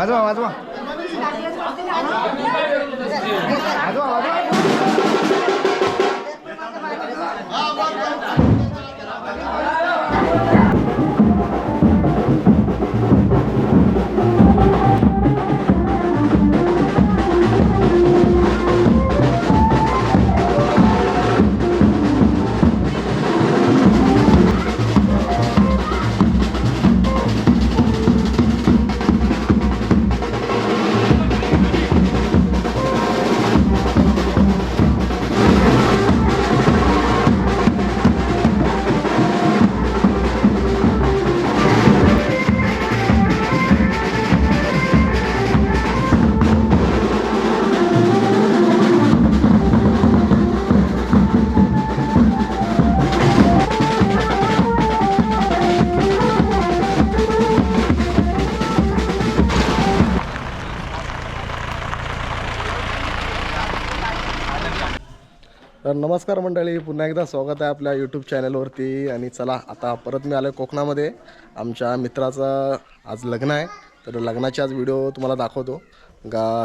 वाजवा वाजवा वाजवा वाजवा तर नमस्कार मंडळी, पुन्हा एकदा स्वागत आहे आपल्या यूट्यूब चॅनलवरती. आणि चला आता परत मी आलो आहे कोकणामध्ये. आमच्या मित्राचं आज लग्न आहे, तर लग्नाची आज व्हिडिओ तुम्हाला दाखवतो.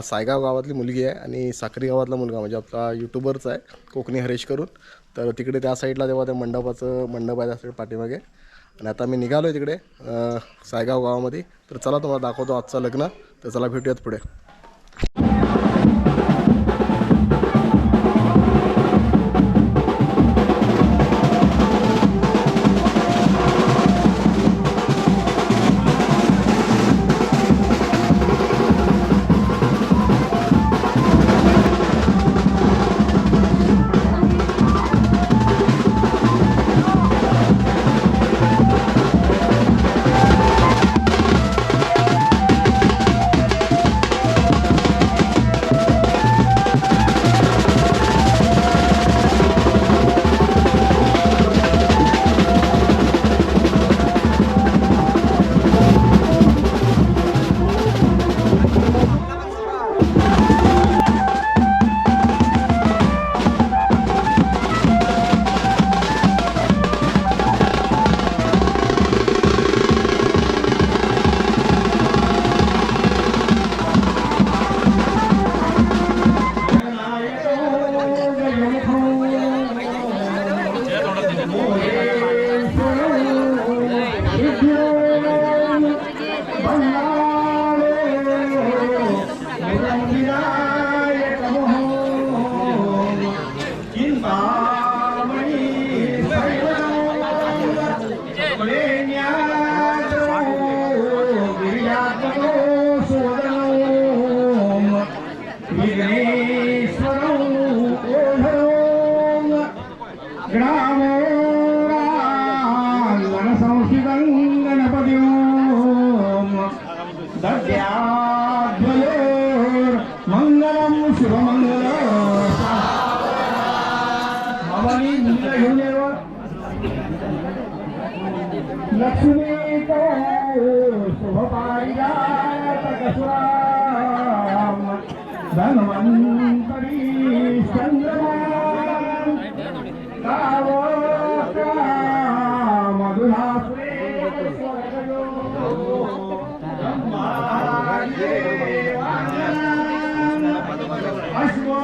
सायगाव गावातली मुलगी आहे आणि साखरी गावातला मुलगा, म्हणजे आपला यूट्यूबरचा आहे कोकणी हरेश करून. तर तिकडे त्या साईडला तेव्हा त्या मंडप आहे त्या साईड पाठीमागे. आणि आता मी निघालो आहे तिकडे सायगाव गावामध्ये. तर चला तुम्हाला दाखवतो आजचं लग्न. तर चला भेटूयात पुढे. लक्ष्मी तो शुभपारिजातकसुराम धन्वन्तरी चन्द्रमा कावोका मधुरासुरे स्वर्गयो अश्वो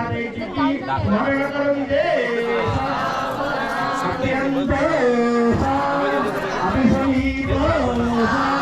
मरण करून दे अत्यंत अभिषेक